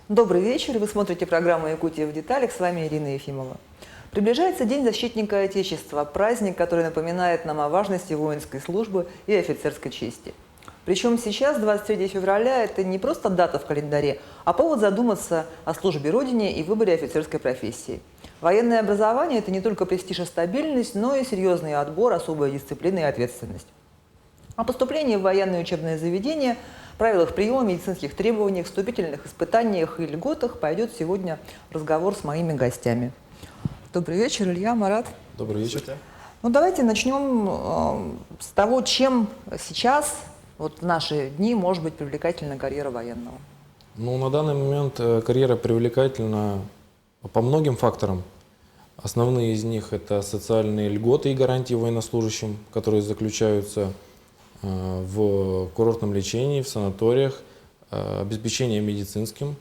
Добрый вечер. Вы смотрите программу «Якутия в деталях». С вами Ирина Ефимова. Приближается День защитника Отечества, праздник, который напоминает нам о важности воинской службы и офицерской чести. Причем сейчас, 23 февраля, это не просто дата в календаре, а повод задуматься о службе Родине и выборе офицерской профессии. Военное образование – это не только престиж и стабильность, но и серьезный отбор, особая дисциплина и ответственность. О поступлении в военное учебное заведение, правилах приема, медицинских требованиях, вступительных испытаниях и льготах пойдет сегодня разговор с моими гостями. Добрый вечер, Илья, Марат. Добрый вечер. Ну, давайте начнем с того, чем сейчас, вот в наши дни, может быть привлекательна карьера военного. Ну, на данный момент карьера привлекательна по многим факторам. Основные из них – это социальные льготы и гарантии военнослужащим, которые заключаются в курортном лечении, в санаториях, обеспечение медицинским.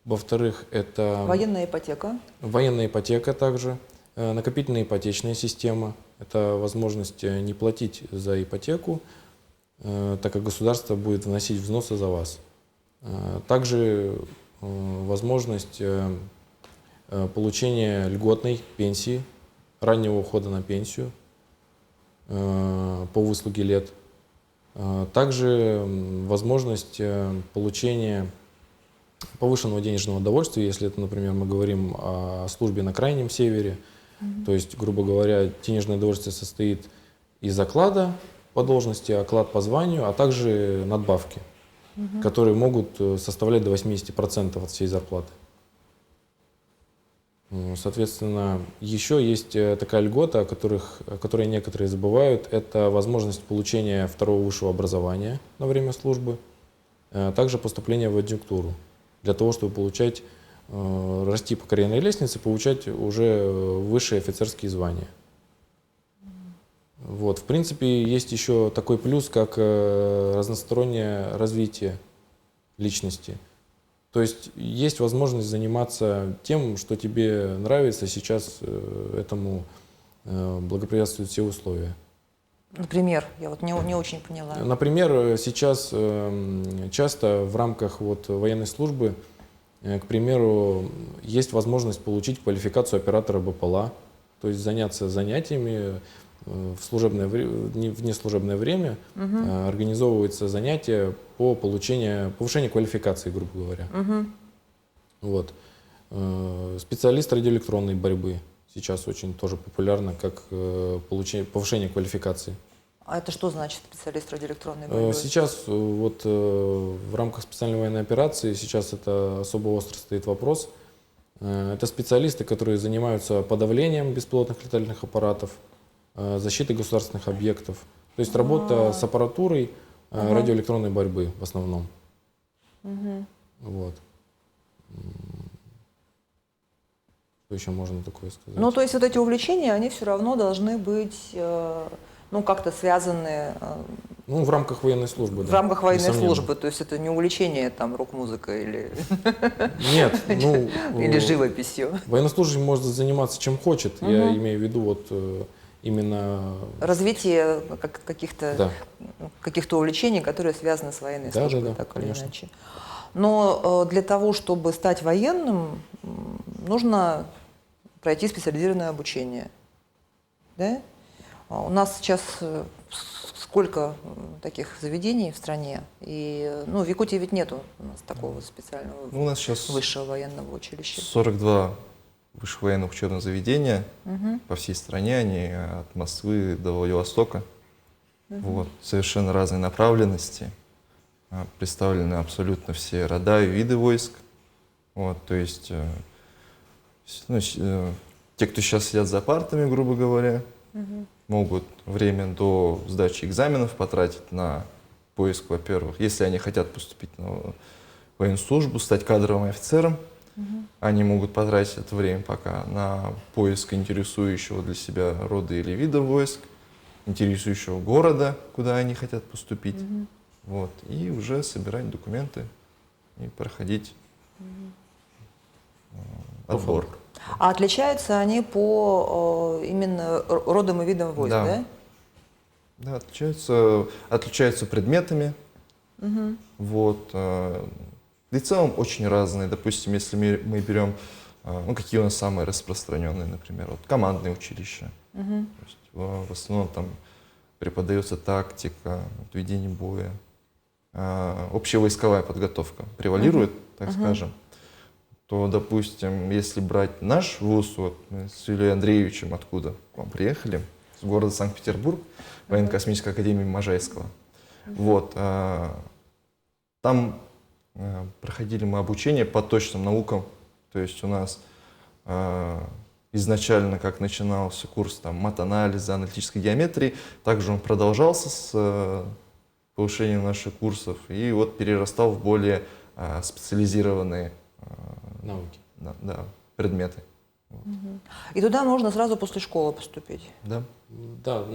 Во-вторых, это… Военная ипотека. Военная ипотека также, накопительная ипотечная система. Это возможность не платить за ипотеку, так как государство будет вносить взносы за вас. Также возможность получения льготной пенсии, раннего ухода на пенсию по выслуге лет. Также возможность получения повышенного денежного довольствия, если это, например, мы говорим о службе на Крайнем Севере. То есть, грубо говоря, денежное довольствие состоит из оклада по должности, оклад по званию, а также надбавки, которые могут составлять до 80% от всей зарплаты. Соответственно, еще есть такая льгота, о которой некоторые забывают, это возможность получения второго высшего образования на время службы, также поступление в адъюнктуру, для того, чтобы получать, расти по карьерной лестнице, получать уже высшие офицерские звания. Вот. В принципе, есть еще такой плюс, как разностороннее развитие личности. То есть есть возможность заниматься тем, что тебе нравится, сейчас этому благоприятствуют все условия. Например, я вот не очень поняла. Например, сейчас часто в рамках военной службы, к примеру, есть возможность получить квалификацию оператора БПЛА, то есть заняться занятиями в неслужебное время, организовываются занятия по повышению квалификации, грубо говоря. Вот. Специалист радиоэлектронной борьбы сейчас очень тоже популярно, как повышение квалификации. А это что значит специалист радиоэлектронной борьбы? Сейчас в рамках специальной военной операции, сейчас это особо остро стоит вопрос. Это специалисты, которые занимаются подавлением беспилотных летательных аппаратов, защитой государственных объектов. То есть работа с аппаратурой радиоэлектронной борьбы в основном. Вот. Что еще можно такое сказать? Ну, то есть вот эти увлечения, они все равно должны быть, ну, как-то связаны… Ну, в рамках военной службы, да. В рамках военной несомненно. службы, то есть это не увлечение там рок-музыкой или… Нет, ну… Или живописью. Военнослужащий может заниматься чем хочет. Я имею в виду именно… Развитие каких-то Да. увлечений, которые связаны с военной службой, Да, так или конечно. иначе. Но для того, чтобы стать военным, нужно пройти специализированное обучение. Да? У нас сейчас сколько таких заведений в стране? И, ну, в Якутии ведь нету у нас такого специального У нас сейчас высшего военного училища. 42 высших военных учебных заведения по всей стране, они от Москвы до Владивостока. Вот, совершенно разные направленности. Представлены абсолютно все рода и виды войск. Вот, то есть те, кто сейчас сидят за партами, грубо говоря, могут время до сдачи экзаменов потратить на поиск, во-первых, если они хотят поступить на военную службу, стать кадровым офицером, они могут потратить это время пока на поиск интересующего для себя рода или вида войск, интересующего города, куда они хотят поступить, вот, и уже собирать документы и проходить отбор. А отличаются они по именно родам и видам войск, да? Да, отличаются предметами. Вот, Да и в целом очень разные. Допустим, если мы берем, ну, какие у нас самые распространенные, например, вот командные училища. То есть, в основном там преподается тактика, вот, ведение боя, общевойсковая подготовка превалирует, так скажем. То, допустим, если брать наш вуз, вот мы с Ильей Андреевичем откуда к вам приехали, с города Санкт-Петербург, военно-космической академии Можайского. Вот, там проходили мы обучение по точным наукам, то есть у нас изначально, как начинался курс там, мат-анализа, аналитической геометрии, также он продолжался с повышением наших курсов и вот перерастал в более специализированные Науки. да, предметы. И туда можно сразу после школы поступить? Да. Да,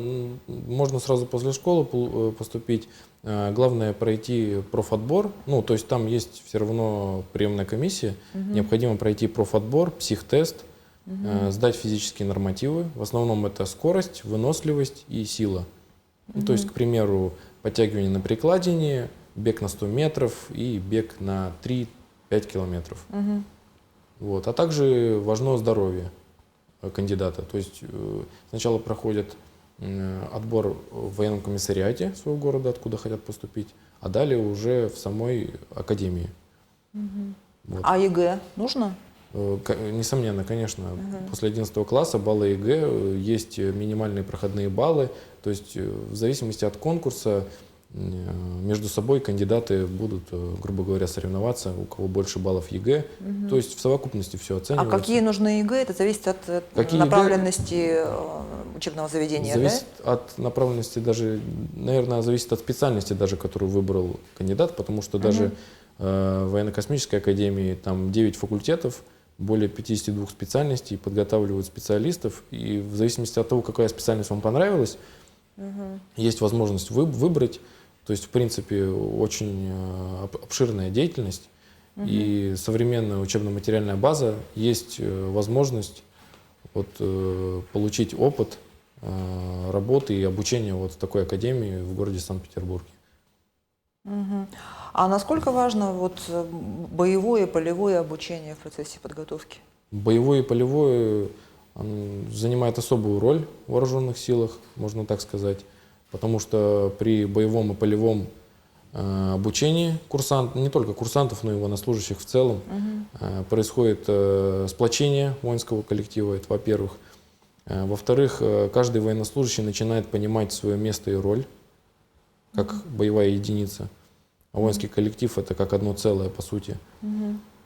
можно сразу после школы поступить. Главное пройти профотбор. Ну, то есть там есть все равно приемная комиссия. Необходимо пройти профотбор, психтест, сдать физические нормативы. В основном это скорость, выносливость и сила. Ну, то есть, к примеру, подтягивание на перекладине, бег на 100 метров и бег на 3-5 километров. Вот. А также важно здоровье кандидата. То есть сначала проходят отбор в военном комиссариате своего города, откуда хотят поступить, а далее уже в самой академии. Вот. А ЕГЭ нужно? Несомненно, конечно. После 11 класса баллы ЕГЭ, есть минимальные проходные баллы. То есть в зависимости от конкурса между собой кандидаты будут, грубо говоря, соревноваться, у кого больше баллов ЕГЭ. То есть в совокупности все А оценивается. какие нужны ЕГЭ? Это зависит от Какие направленности учебного заведения, зависит от направленности даже, наверное, зависит от специальности даже, которую выбрал кандидат, потому что даже в военно-космической академии там 9 факультетов, более 52 специальностей, подготавливают специалистов, и в зависимости от того, какая специальность вам понравилась, есть возможность выбрать. То есть, в принципе, очень обширная деятельность, и современная учебно-материальная база, есть возможность вот, получить опыт работы и обучения вот в такой академии в городе Санкт-Петербурге. А насколько важно вот боевое и полевое обучение в процессе подготовки? Боевое и полевое занимает особую роль в вооруженных силах, можно так сказать, потому что при боевом и полевом обучении не только курсантов, но и военнослужащих в целом происходит сплочение воинского коллектива, это во-первых. Во-вторых, каждый военнослужащий начинает понимать свое место и роль, как боевая единица. А воинский коллектив — это как одно целое, по сути.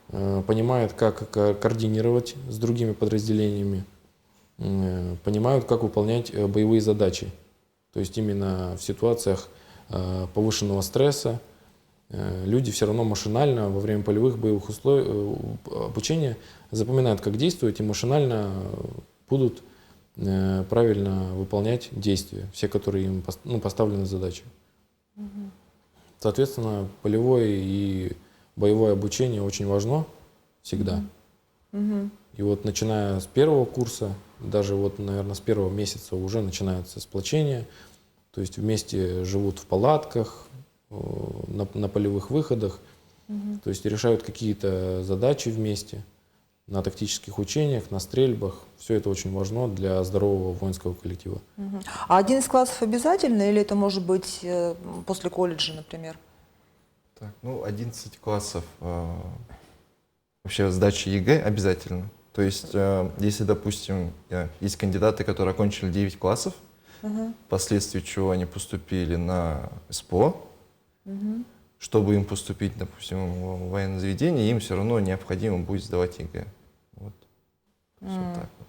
Понимают, как координировать с другими подразделениями, понимают, как выполнять боевые задачи. То есть именно в ситуациях повышенного стресса люди все равно машинально во время полевых боевых условий обучения запоминают, как действовать, и машинально будут правильно выполнять действия, все, которые им поставлены задачи. Соответственно, полевое и боевое обучение очень важно всегда. И вот начиная с первого курса, даже вот, наверное, с первого месяца уже начинается сплочение. То есть вместе живут в палатках, на полевых выходах. То есть решают какие-то задачи вместе на тактических учениях, на стрельбах. Все это очень важно для здорового воинского коллектива. А 11 классов обязательно или это может быть после колледжа, например? Так, ну, 11 классов вообще сдача ЕГЭ обязательно. То есть, если, допустим, есть кандидаты, которые окончили 9 классов, впоследствии чего они поступили на СПО, чтобы им поступить, допустим, в военное заведение, им все равно необходимо будет сдавать ЕГЭ. Вот. Все так вот.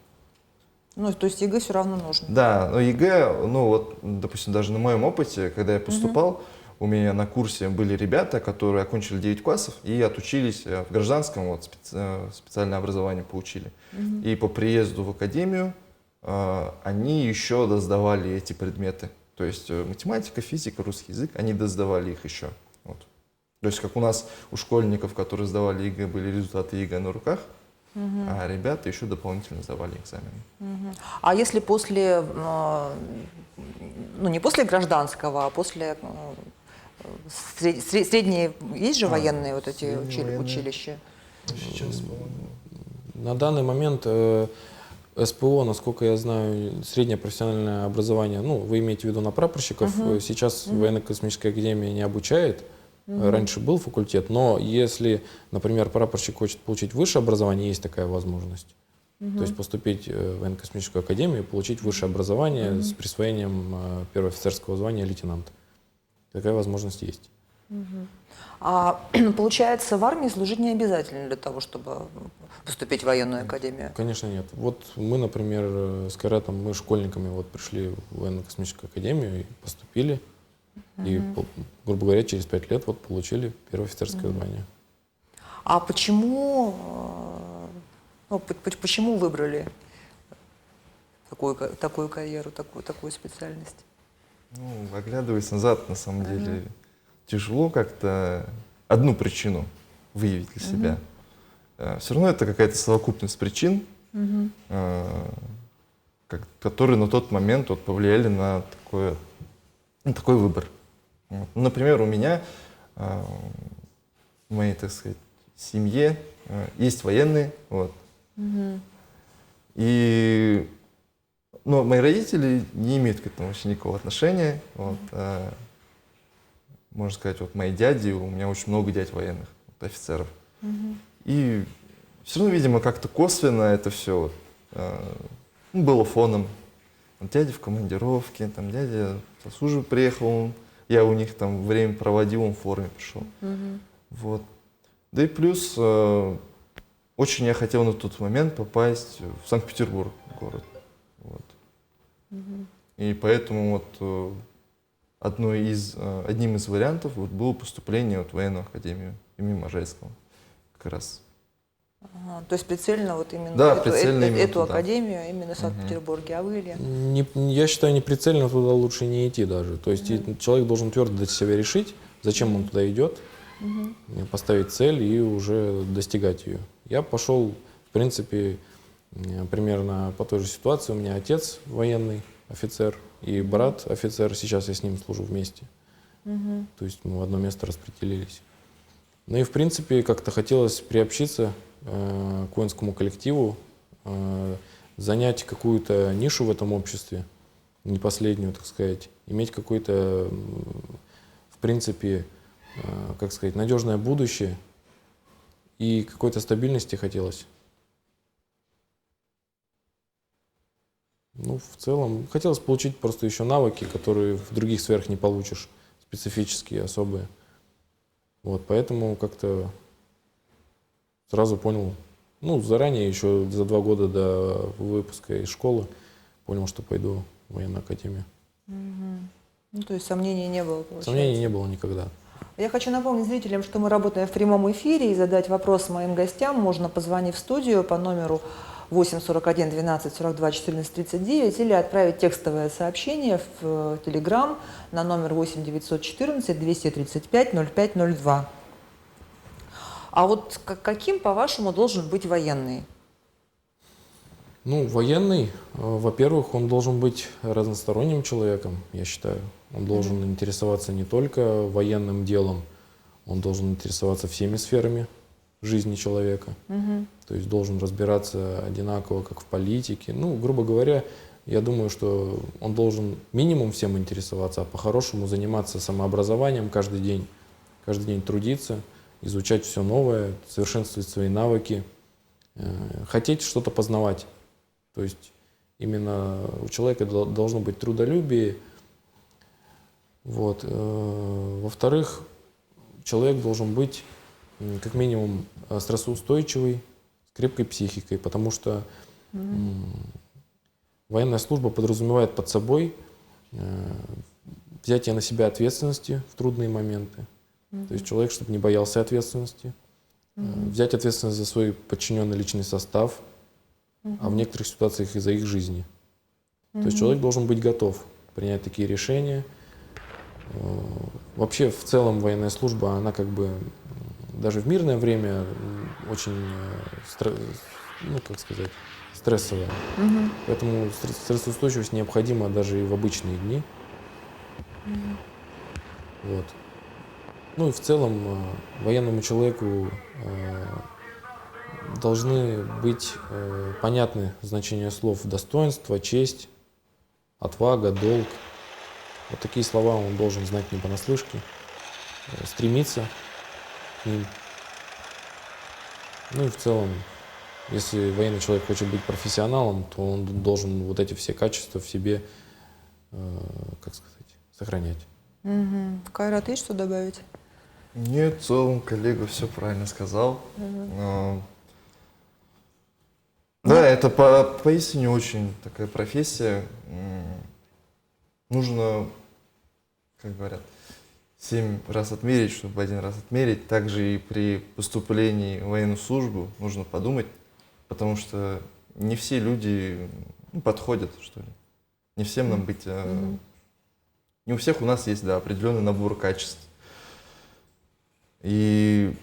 Ну, то есть ЕГЭ все равно нужно? Да, но ЕГЭ, ну вот, допустим, даже на моем опыте, когда я поступал, у меня на курсе были ребята, которые окончили 9 классов и отучились в гражданском, вот, специальное образование получили. И по приезду в академию они еще досдавали эти предметы. То есть математика, физика, русский язык, они досдавали их еще. Вот. То есть как у нас у школьников, которые сдавали ЕГЭ, были результаты ЕГЭ на руках, а ребята еще дополнительно сдавали экзамены. А если после, ну не после гражданского, а после Средние есть же военные вот эти средние военные. училища? Сейчас, по-моему. На данный момент СПО, насколько я знаю, среднее профессиональное образование, ну, вы имеете в виду на прапорщиков, сейчас военно-космическая академия не обучает, раньше был факультет, но если, например, прапорщик хочет получить высшее образование, есть такая возможность. То есть поступить в военно-космическую академию и получить высшее образование с присвоением первого офицерского звания лейтенанта. Такая возможность есть. А получается, в армии служить не обязательно для того, чтобы поступить в военную академию? Конечно, нет. Вот мы, например, с Кайратом, мы школьниками вот пришли в военно-космическую академию и поступили. И, грубо говоря, через 5 лет вот получили первое офицерское звание. А почему, почему выбрали такую карьеру, такую специальность? Ну, оглядываясь назад, на самом деле, тяжело как-то одну причину выявить для себя. Все равно это какая-то совокупность причин, которые на тот момент вот повлияли на такой выбор. Вот. Например, у меня в моей, так сказать, семье есть военные, вот. И но мои родители не имеют к этому вообще никакого отношения. Вот. Можно сказать, вот мои дяди, у меня очень много дядь военных, вот, офицеров. И все равно, видимо, как-то косвенно это все было фоном. Вот дядя в командировке, там дядя со службы приехал, я у них там время проводил, он в форме пришел. Вот. Да и плюс очень я хотел на тот момент попасть в Санкт-Петербург, город. Вот. И поэтому вот одним из вариантов вот было поступление вот в военную академию имени Можайского как раз. То есть прицельно вот именно Да, прицельно именно эту туда. академию именно в Санкт-Петербурге, а вы, Илья? Я считаю, не прицельно туда лучше не идти даже. То есть человек должен твердо для себя решить, зачем он туда идет, поставить цель и уже достигать ее. Я пошел, в принципе, примерно по той же ситуации. У меня отец военный офицер и брат офицер. Сейчас я с ним служу вместе. То есть мы в одно место распределились. Ну и, в принципе, как-то хотелось приобщиться к воинскому коллективу, занять какую-то нишу в этом обществе, не последнюю, так сказать, иметь какое-то, в принципе, как сказать, надежное будущее и какой-то стабильности хотелось. Ну, в целом, хотелось получить просто еще навыки, которые в других сферах не получишь, специфические, особые. Вот, поэтому как-то сразу понял, ну, заранее, еще за 2 года до выпуска из школы, понял, что пойду в военную академию. Ну, то есть сомнений не было, получается? Сомнений не было никогда. Я хочу напомнить зрителям, что мы работаем в прямом эфире, и задать вопрос моим гостям можно, позвонив в студию по номеру 841 12 42 14 39 или отправить текстовое сообщение в Telegram на номер 8 914 235 0502. А вот каким, по-вашему, должен быть военный? Ну, военный, во-первых, он должен быть разносторонним человеком, я считаю. Он должен интересоваться не только военным делом, он должен интересоваться всеми сферами жизни человека. То есть должен разбираться одинаково, как в политике. Ну, грубо говоря, я думаю, что он должен минимум всем интересоваться, а по-хорошему заниматься самообразованием каждый день трудиться, изучать все новое, совершенствовать свои навыки, хотеть что-то познавать. То есть именно у человека должно быть трудолюбие. Вот. Во-вторых, человек должен быть как минимум стрессоустойчивый, с крепкой психикой, потому что военная служба подразумевает под собой взятие на себя ответственности в трудные моменты. То есть человек, чтобы не боялся ответственности, взять ответственность за свой подчиненный личный состав, а в некоторых ситуациях и за их жизни. То есть человек должен быть готов принять такие решения. Вообще, в целом, военная служба, она как бы даже в мирное время очень, ну, как сказать, стрессовая. Поэтому стрессоустойчивость необходима даже и в обычные дни. Вот. Ну и в целом военному человеку должны быть понятны значения слов достоинство, честь, отвага, долг. Вот такие слова он должен знать не понаслышке, стремиться к ним. Ну и в целом, если военный человек хочет быть профессионалом, то он должен вот эти все качества в себе, как сказать, сохранять. Кайрат, есть что добавить? Нет, в целом коллега все правильно сказал. Да, это поистине очень такая профессия. Нужно, как говорят, 7 раз отмерить, чтобы 1 раз отмерить. Также и при поступлении в военную службу нужно подумать, потому что не все люди подходят, что ли. Не всем нам быть... Не у всех у нас есть, да, определенный набор качеств. И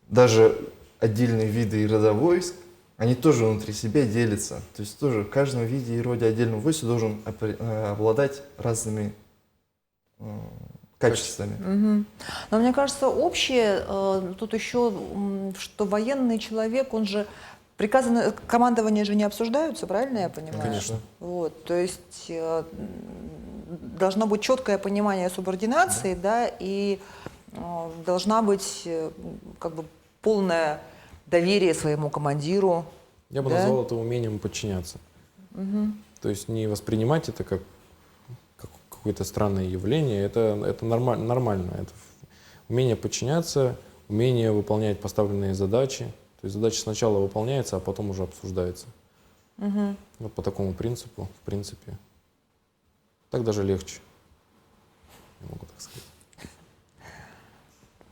даже отдельные виды и рода войск, они тоже внутри себя делятся. То есть тоже в каждом виде и роде отдельного войска должен обладать разными качествами. Но мне кажется, общее тут еще, что военный человек, он же приказы командования же не обсуждаются, правильно я понимаю? Конечно. Вот, то есть должно быть четкое понимание субординации, да, и должна быть как бы полное доверие своему командиру. Я бы назвал это умением подчиняться. То есть не воспринимать это как какое-то странное явление, это нормально. Это умение подчиняться, умение выполнять поставленные задачи. То есть задача сначала выполняется, а потом уже обсуждается. Вот по такому принципу, в принципе. Так даже легче, я могу так сказать.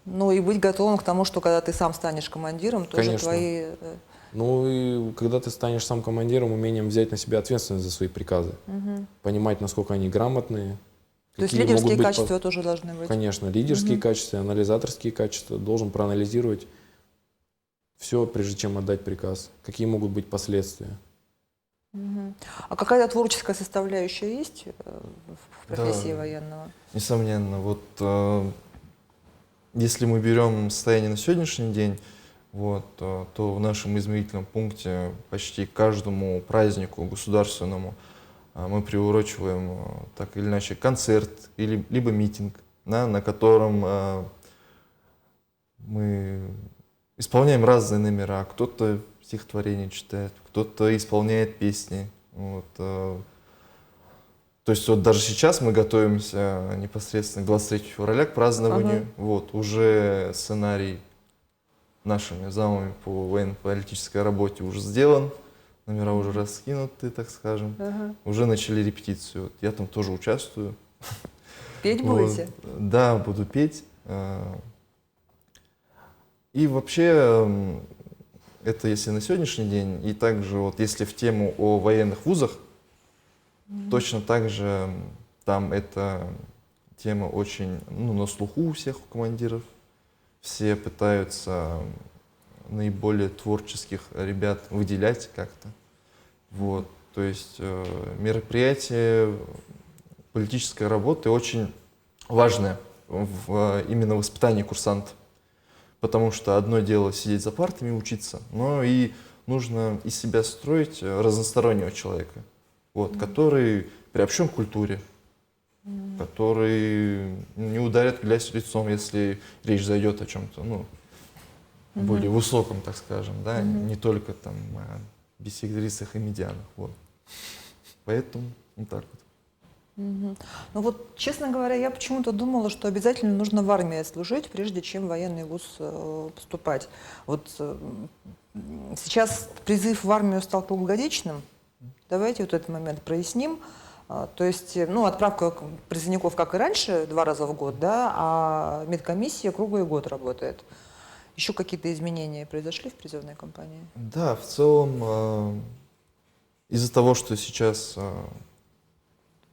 Ну и быть готовым к тому, что когда ты сам станешь командиром, тоже Конечно. твои... Ну и когда ты станешь сам командиром, умением взять на себя ответственность за свои приказы, понимать, насколько они грамотные. То есть какие могут лидерские быть качества тоже должны быть? Конечно, лидерские качества, анализаторские качества. Должен проанализировать все, прежде чем отдать приказ. Какие могут быть последствия. А какая-то творческая составляющая есть в профессии военного? Несомненно. Вот если мы берем состояние на сегодняшний день, вот, то в нашем измерительном пункте почти каждому празднику государственному мы приурочиваем так или иначе концерт либо митинг, да, на котором мы исполняем разные номера. Кто-то стихотворение читает, кто-то исполняет песни. Вот. То есть вот даже сейчас мы готовимся непосредственно к 23 февраля, к празднованию. Вот, уже сценарий нашими замами по военно-политической работе уже сделан, номера уже раскинуты, так скажем. Уже начали репетицию. Вот, я там тоже участвую. Петь будете? Вот, да, буду петь. И вообще, это если на сегодняшний день, и также вот если в тему о военных вузах, точно так же там эта тема очень на слуху у всех, у командиров. Все пытаются наиболее творческих ребят выделять как-то. Вот. То есть мероприятие политической работы очень важное в именно воспитании курсантов. Потому что одно дело сидеть за партами и учиться, но и нужно из себя строить разностороннего человека, вот, который приобщен к культуре, который не ударит в грязь лицом, если речь зайдет о чем-то более высоком, так скажем, да, не только там о бисекстрисах и медианах. Вот. Поэтому вот так вот. Ну вот, честно говоря, я почему-то думала, что обязательно нужно в армии служить, прежде чем в военный вуз поступать. Вот сейчас призыв в армию стал круглогодичным. Давайте вот этот момент проясним. То есть, отправка призывников, как и раньше, 2 раза в год, да, а медкомиссия круглый год работает. Еще какие-то изменения произошли в призывной кампании? Да, в целом, из-за того, что сейчас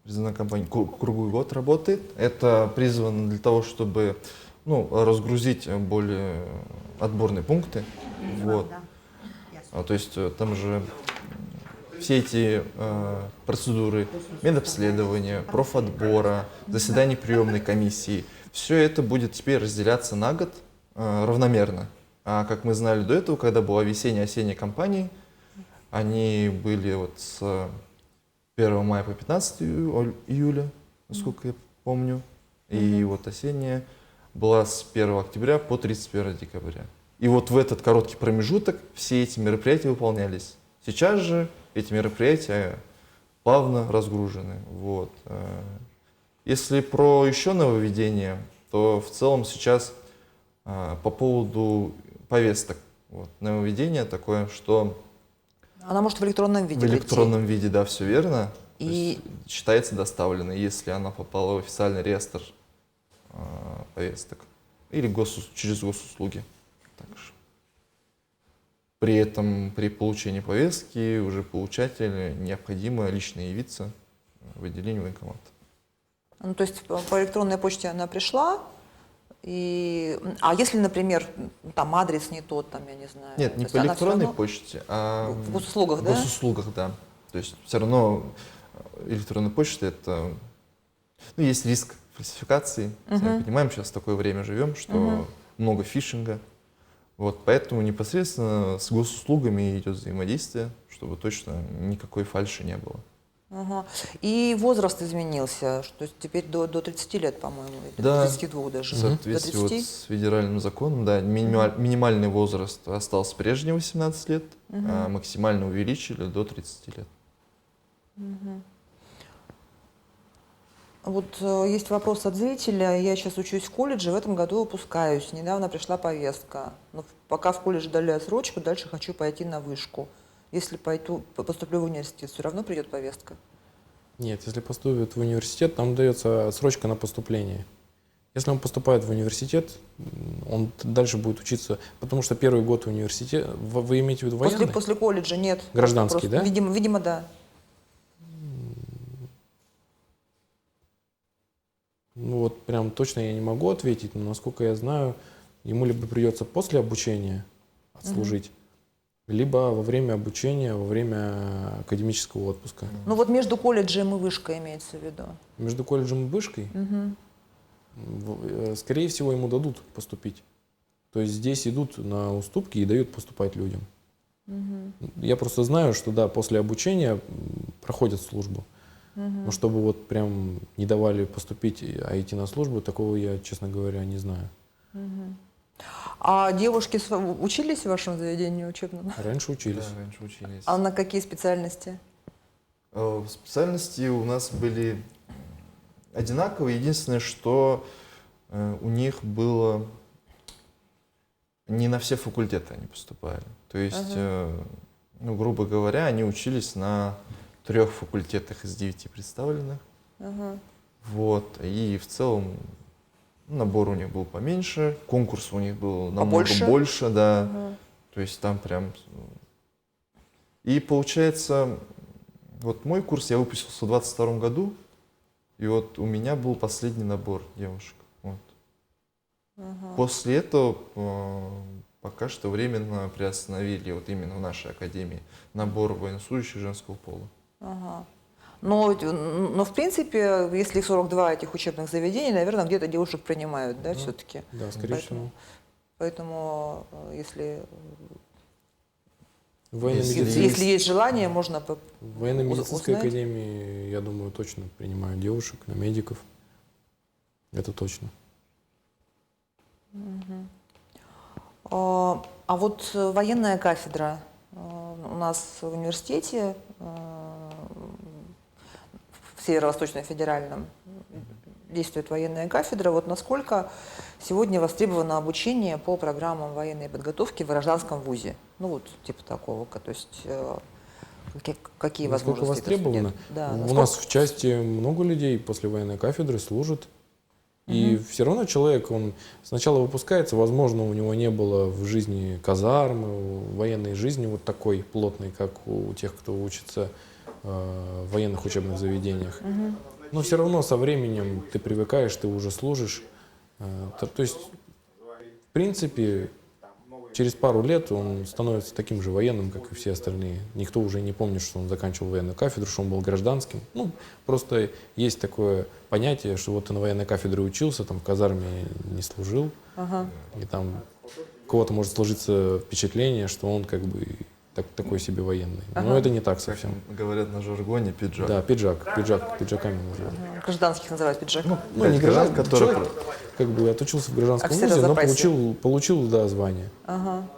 призывная кампания круглый год работает, это призвано для того, чтобы разгрузить более отборные пункты. Вот. То есть там же все эти процедуры медобследования, профотбора, заседаний приемной комиссии, все это будет теперь разделяться на год равномерно. А как мы знали до этого, когда была весенне-осенняя кампания, они были вот с 1 мая по 15 июля, насколько я помню. И вот осенняя была с 1 октября по 31 декабря. И вот в этот короткий промежуток все эти мероприятия выполнялись. Сейчас же эти мероприятия плавно разгружены. Вот. Если про еще нововведения, то в целом сейчас по поводу повесток. Вот, нововведение такое, что Она может в электронном виде в электронном виде, да, все верно. И- То есть считается доставленной, если она попала в официальный реестр повесток. Или через госуслуги. Также. При этом при получении повестки уже получателю необходимо лично явиться в отделение военкомата. Ну, то есть по электронной почте она пришла, а если, например, там адрес не тот, там, я не знаю. Нет, то не есть по она всё электронной равно почте, а в госуслугах, в да? госуслугах, да. То есть все равно электронная почта это, ну, есть риск фальсификации. Сами понимаем, сейчас в такое время живем, что много фишинга. Вот, поэтому непосредственно с госуслугами идет взаимодействие, чтобы точно никакой фальши не было. Ага. И возраст изменился, что теперь до 30 лет, по-моему, или Да. до 32 даже. В До соответствии вот 30? с федеральным законом, да, минимальный возраст остался прежний 18 лет, а максимально увеличили до 30 лет. Вот есть вопрос от зрителя. Я сейчас учусь в колледже, в этом году выпускаюсь. Недавно пришла повестка. Но пока в колледже дали отсрочку, дальше хочу пойти на вышку. Если поступлю в университет, все равно придет повестка? Нет, если поступит в университет, там дается отсрочка на поступление. Если он поступает в университет, он дальше будет учиться, потому что первый год университета, вы имеете в виду военный? После колледжа нет. Гражданский, да? Видимо, да. Ну вот прям точно я не могу ответить, но насколько я знаю, ему либо придется после обучения отслужить, либо во время обучения, во время академического отпуска. Ну вот между колледжем и вышкой имеется в виду. Между колледжем и вышкой, скорее всего, ему дадут поступить. То есть здесь идут на уступки и дают поступать людям. Я просто знаю, что да, после обучения проходят службу. Но чтобы вот прям не давали поступить, а идти на службу, такого я, честно говоря, не знаю. А девушки учились в вашем заведении учебном? Раньше учились. Да, раньше учились. А на какие специальности? Специальности у нас были одинаковые. Единственное, что у них было не на все факультеты они поступали. То есть, ну, грубо говоря, они учились на 3 факультетах из 9 представленных. Вот. И в целом набор у них был поменьше, конкурс у них был намного больше, да. То есть там прям... И получается, вот мой курс я выпустился в 22 году, и вот у меня был последний набор девушек. Вот. После этого пока что временно приостановили вот именно в нашей академии набор военнослужащих женского пола. Но в принципе, если 42 этих учебных заведений, наверное, где-то девушек принимают, да, все-таки? Да, скорее всего. Поэтому, если Военно-медицинской если есть желание, можно в военно-медицинской узнать. академии, я думаю, точно принимают девушек, на медиков. Это точно. А вот военная кафедра у нас в университете, в Северо-Восточном федеральном, действует военная кафедра. Вот насколько сегодня востребовано обучение по программам военной подготовки в гражданском вузе? Ну вот типа такого, то есть какие Насколько возможности? востребовано? Да, У нас в части много людей после военной кафедры служат. И все равно человек, он сначала выпускается, возможно, у него не было в жизни казармы, военной жизни вот такой плотной, как у тех, кто учится в военных учебных заведениях. Но все равно со временем ты привыкаешь, ты уже служишь. То есть, в принципе, через пару лет он становится таким же военным, как и все остальные. Никто уже не помнит, что он заканчивал военную кафедру, что он был гражданским. Ну, просто есть такое понятие, что вот ты на военной кафедре учился, там в казарме не служил, Ага. и там у кого-то может сложиться впечатление, что он как бы такой себе военный. Но Ага. это не так Как совсем. говорят на жаргоне, пиджак. Да, пиджаками называют. Гражданских называют пиджак. Ну, Да, не гражданский, который- человек как бы отучился в гражданском Офицер вузе, но запасе. получил, да, звание. Ага.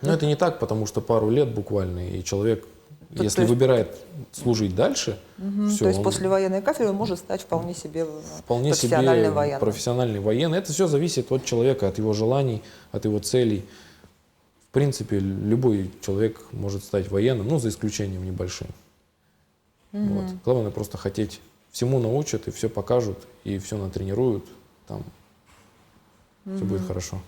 Но это не так, потому что пару лет буквально, и человек, То если есть- выбирает служить дальше, все, То есть он после военной кафедры он может стать вполне себе вполне профессиональным себе военным. профессиональный военный. Это все зависит от человека, от его желаний, от его целей. В принципе, любой человек может стать военным, ну, за исключением небольшим. Вот. Главное просто хотеть. Всему научат, и все покажут, и все натренируют. Там все будет хорошо.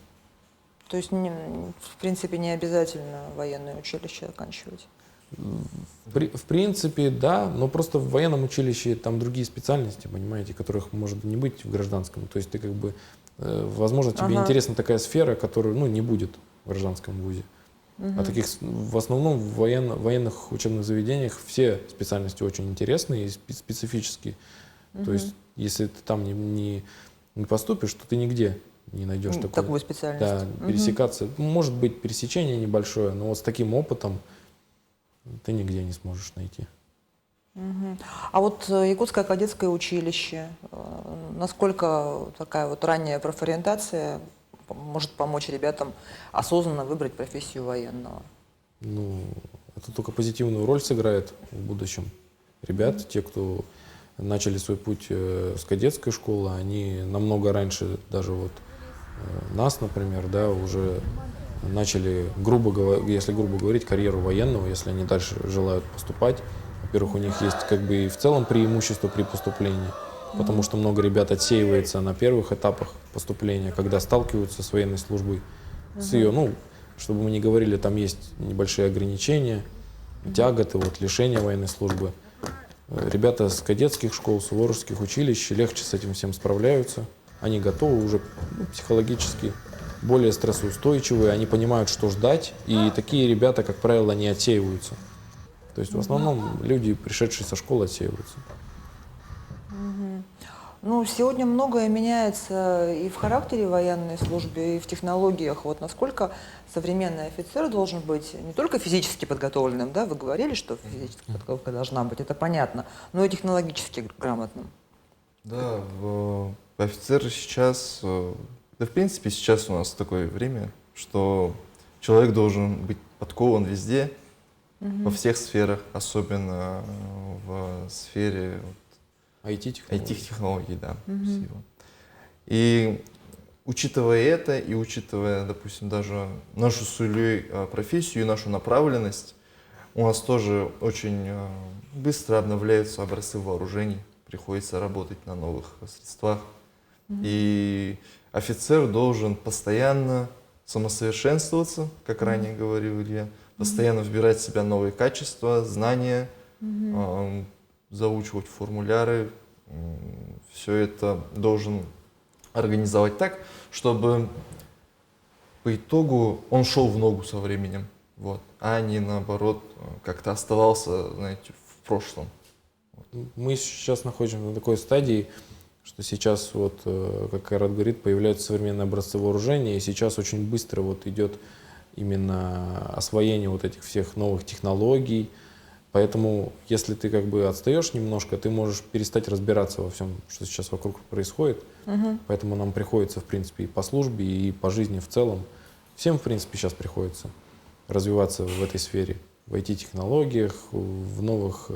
То есть, в принципе, не обязательно военное училище оканчивать. В принципе, да, но просто в военном училище там другие специальности, понимаете, которых может не быть в гражданском. То есть ты как бы, возможно, тебе Ага. интересна такая сфера, которая, ну, не будет в гражданском вузе. А таких, в основном, в военных учебных заведениях все специальности очень интересные и специфические. То есть, если ты там не поступишь, то ты нигде не найдешь Такую специальность. Да, пересекаться. Может быть, пересечение небольшое, но вот с таким опытом ты нигде не сможешь найти. А вот Якутское кадетское училище, насколько такая вот ранняя профориентация может помочь ребятам осознанно выбрать профессию военного? Ну, это только позитивную роль сыграет в будущем. Ребята, те, кто начали свой путь с кадетской школы, они намного раньше даже вот нас, например, да, уже начали, если грубо говорить, карьеру военного, если они дальше желают поступать. Во-первых, у них есть как бы и в целом преимущество при поступлении, потому что много ребят отсеивается на первых этапах поступления, когда сталкиваются с военной службой, с ее, ну, чтобы мы не говорили, там есть небольшие ограничения, тяготы, вот, лишения военной службы. Ребята с кадетских школ, суворовских училищ легче с этим всем справляются. Они готовы уже психологически, более стрессоустойчивые, они понимают, что ждать, и такие ребята, как правило, не отсеиваются. То есть в основном люди, пришедшие со школы, отсеиваются. Ну, сегодня многое меняется и в характере военной службы, и в технологиях. Вот насколько современный офицер должен быть не только физически подготовленным, да, вы говорили, что физическая подготовка должна быть, это понятно, но и технологически грамотным. Да, офицеры сейчас, да в принципе сейчас у нас такое время, что человек должен быть подкован везде, во всех сферах, особенно в сфере IT-технологии. IT-технологий, да. Спасибо. И учитывая это, и учитывая, допустим, даже нашу с Ильей профессию и нашу направленность, у нас тоже очень быстро обновляются образцы вооружений, приходится работать на новых средствах. И офицер должен постоянно самосовершенствоваться, как ранее говорил Илья, постоянно вбирать в себя новые качества, знания, заучивать формуляры. Все это должен организовать так, чтобы по итогу он шел в ногу со временем, вот, а не наоборот как-то оставался, знаете, в прошлом. Мы сейчас находимся на такой стадии, что сейчас, вот, как Айрат говорит, появляются современные образцы вооружения, и сейчас очень быстро вот идет именно освоение вот этих всех новых технологий. Поэтому, если ты как бы отстаешь немножко, ты можешь перестать разбираться во всем, что сейчас вокруг происходит. Поэтому нам приходится, в принципе, и по службе, и по жизни в целом. Всем, в принципе, сейчас приходится развиваться в этой сфере, в IT-технологиях, в новых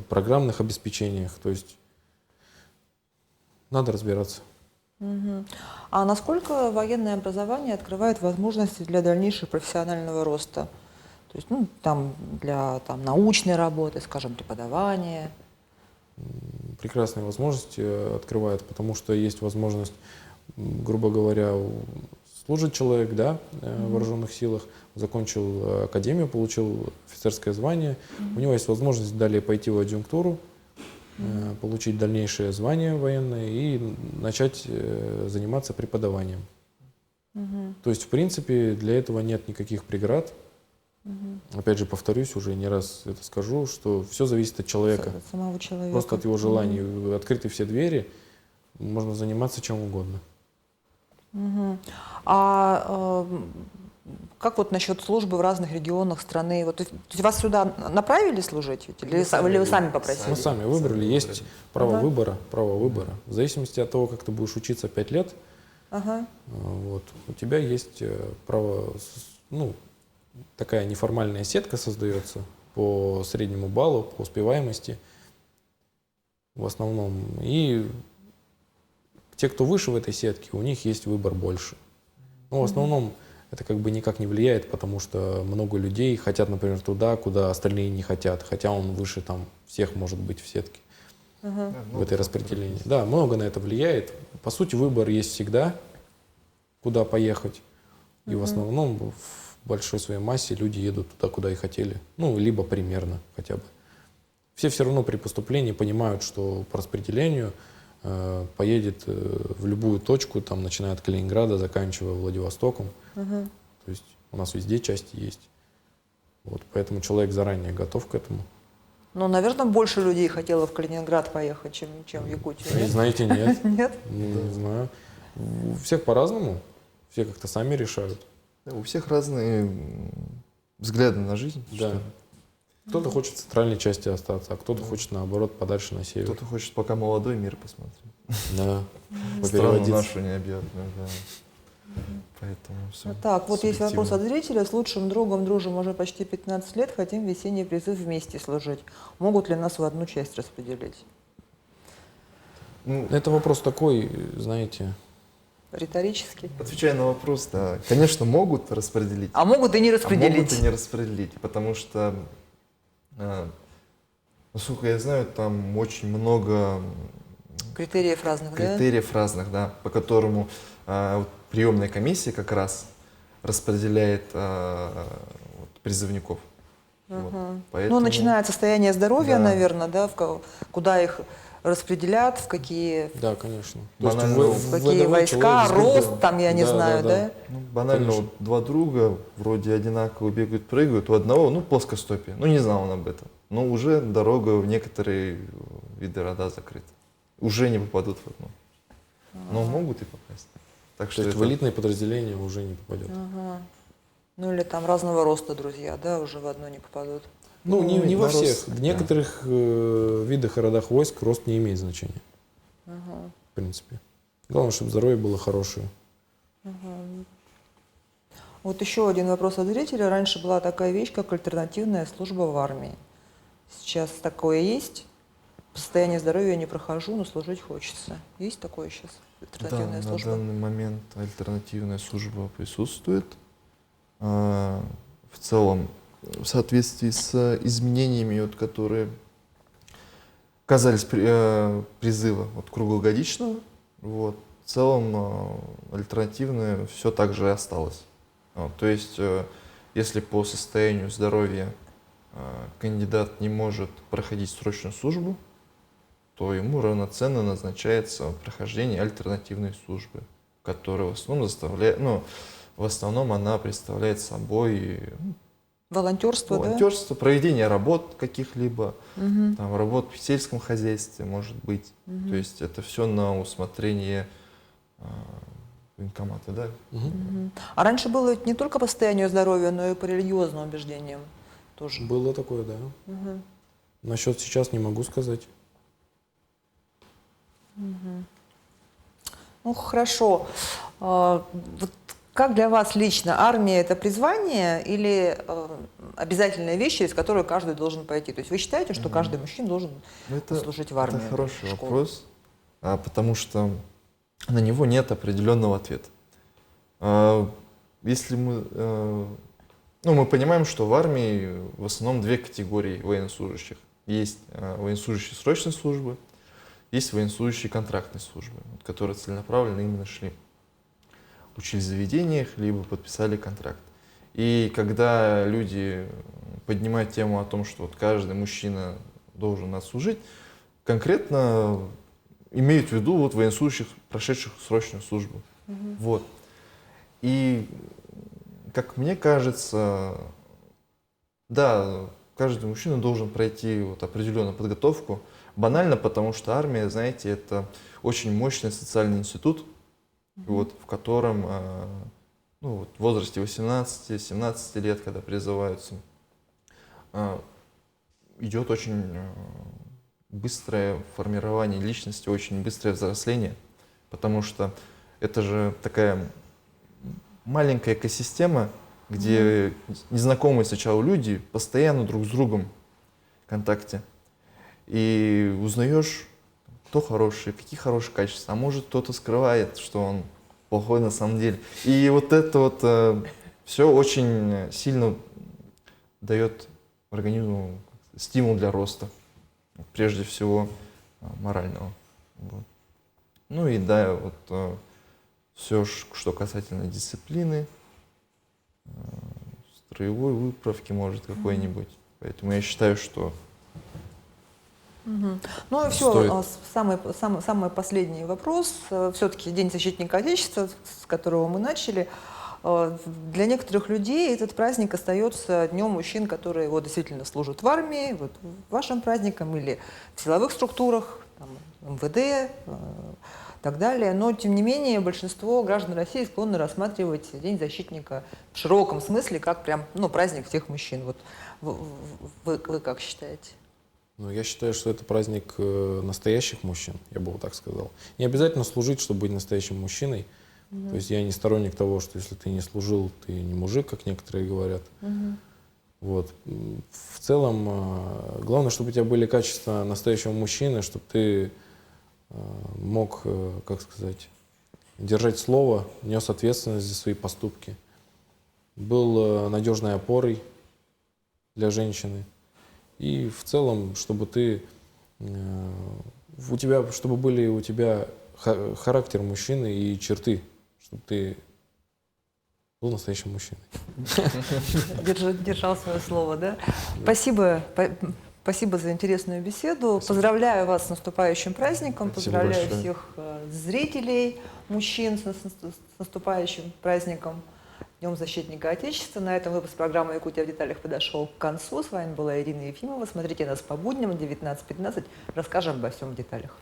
программных обеспечениях. То есть надо разбираться. А насколько военное образование открывает возможности для дальнейшего профессионального роста? То есть, ну, там, для научной работы, скажем, преподавания. Прекрасные возможности открывает, потому что есть возможность, грубо говоря, служит человек, да, в вооруженных силах, закончил академию, получил офицерское звание, у него есть возможность далее пойти в адъюнктуру, получить дальнейшее звание военное и начать заниматься преподаванием. То есть, в принципе, для этого нет никаких преград. Опять же, повторюсь, уже не раз это скажу, что все зависит от человека. От самого человека. Просто от его желаний. Открыты все двери, можно заниматься чем угодно. А как вот насчет службы в разных регионах страны? Вот, то есть вас сюда направили служить? Или вы сами попросили? Мы сами выбрали, есть право Ага. выбора, право выбора. В зависимости от того, как ты будешь учиться 5 лет, Ага. вот, у тебя есть право, ну, такая неформальная сетка создается по среднему баллу, по успеваемости в основном. И те, кто выше в этой сетке, у них есть выбор больше. Но в основном это как бы никак не влияет, потому что много людей хотят, например, туда, куда остальные не хотят, хотя он выше там всех может быть в сетке, в этой распределении. Да, много на это влияет. По сути, выбор есть всегда, куда поехать. И в основном в большой своей массе люди едут туда, куда и хотели. Ну, либо примерно хотя бы. Все равно при поступлении понимают, что по распределению поедет в любую точку, там, начиная от Калининграда, заканчивая Владивостоком. То есть у нас везде части есть. Вот, поэтому человек заранее готов к этому. Ну, наверное, больше людей хотело в Калининград поехать, чем в Якутию. И Нет? знаете, нет. Нет? Ну, не знаю. У всех по-разному. Все как-то сами решают. Да, у всех разные взгляды на жизнь. Да. что Кто-то хочет в центральной части остаться, а кто-то хочет, наоборот, подальше на север. Кто-то хочет пока молодой мир посмотреть. Да. Страну Попереводиться. нашу необъятную, да. Поэтому все. Так, вот есть вопрос от зрителя. С лучшим другом дружим уже почти 15 лет, хотим весенний призыв вместе служить. Могут ли нас в одну часть распределить? Ну, Это вопрос такой, знаете, Риторически. отвечая на вопрос, да, конечно, могут распределить. А могут и не А могут распределить. и не распределить, потому что, насколько я знаю, там очень много Критериев разных, да? критериев разных, да, по которому вот приемная комиссия как раз распределяет вот, призывников. Вот. Ну, Поэтому, начиная от состояния здоровья, Да. наверное, да, куда их распределят, в какие, да, конечно. Банально, в какие ВДВ войска, человек с рост, там, я не Да, знаю, да, да? да. ну, банально, Конечно. вот два друга вроде одинаково бегают, прыгают, у одного, ну, плоскостопие, ну, не знал он об этом, но уже дорога в некоторые виды рода закрыта. Уже не попадут в одну. Но могут и попасть. Так То что есть это- в элитное подразделение уже не попадет. Ага. Ну или там разного роста друзья, да, уже в одно не попадут. Ну, Ну, не во на рост, всех. В да. некоторых видах и родах войск рост не имеет значения. В принципе. Главное, чтобы здоровье было хорошее. Вот еще один вопрос от зрителя. Раньше была такая вещь, как альтернативная служба в армии. Сейчас такое есть? По состоянию здоровья я не прохожу, но служить хочется. Есть такое сейчас? Альтернативная Да, служба? на данный момент альтернативная служба присутствует. В целом, в соответствии с изменениями, вот, которые казались призыва вот, круглогодичного, вот, в целом альтернативное все так же и осталось. Вот, то есть, если по состоянию здоровья кандидат не может проходить срочную службу, то ему равноценно назначается прохождение альтернативной службы, которая в основном в основном она представляет собой Волонтерство, волонтерство, проведение работ каких-либо, там, работ в сельском хозяйстве, может быть. То есть это все на усмотрение военкомата, да? да? А раньше было ведь не только по состоянию здоровья, но и по религиозным убеждениям тоже. Было такое, да. Насчет сейчас не могу сказать. Ну, хорошо. Вот как для вас лично армия – это призвание или обязательная вещь, через которую каждый должен пойти? То есть вы считаете, что каждый мужчина должен Ну, служить в армии? Это хороший в школу? вопрос, потому что на него нет определенного ответа. Если мы понимаем, что в армии в основном две категории военнослужащих. Есть военнослужащие срочной службы, есть военнослужащие контрактной службы, которые целенаправленно именно шли. Учились в заведениях, либо подписали контракт. И когда люди поднимают тему о том, что вот каждый мужчина должен отслужить, конкретно имеют в виду вот военнослужащих, прошедших срочную службу. Вот. И, как мне кажется, да, каждый мужчина должен пройти вот определенную подготовку. Банально, потому что армия, знаете, это очень мощный социальный институт, вот, в котором ну, вот, в возрасте 18-17 лет, когда призываются, идет очень быстрое формирование личности, очень быстрое взросление, потому что это же такая маленькая экосистема, где незнакомые сначала люди постоянно друг с другом в контакте. И узнаешь, кто хороший, какие хорошие качества. А может, кто-то скрывает, что он плохой на самом деле. И вот это вот все очень сильно дает организму стимул для роста, прежде всего морального. Вот. Ну и да, вот все, что касательно дисциплины, строевой выправки, может, какой-нибудь. Поэтому я считаю, что Ну и стоит. все, самый последний вопрос. Все-таки День защитника Отечества, с которого мы начали. Для некоторых людей этот праздник остается днем мужчин, которые вот, действительно служат в армии, вот, вашим праздником или в силовых структурах, там, МВД и так далее. Но, тем не менее, большинство граждан России склонны рассматривать День защитника в широком смысле как прям, ну, праздник всех мужчин. Вот, вы как считаете? Ну, я считаю, что это праздник настоящих мужчин, я бы вот так сказал. Не обязательно служить, чтобы быть настоящим мужчиной. То есть я не сторонник того, что если ты не служил, ты не мужик, как некоторые говорят. Вот. В целом, главное, чтобы у тебя были качества настоящего мужчины, чтобы ты мог, как сказать, держать слово, нес ответственность за свои поступки, был надежной опорой для женщины. И в целом, чтобы чтобы были у тебя характер мужчины и черты, чтобы ты был настоящим мужчиной. Держал свое слово, да? Спасибо. Спасибо за интересную беседу. Поздравляю вас с наступающим праздником. Спасибо Поздравляю большое. всех зрителей, мужчин с наступающим праздником, Днем защитника Отечества. На этом выпуск программы «Якутия в деталях» подошел к концу. С вами была Ирина Ефимова. Смотрите нас по будням в 19:15. Расскажем обо всем в деталях.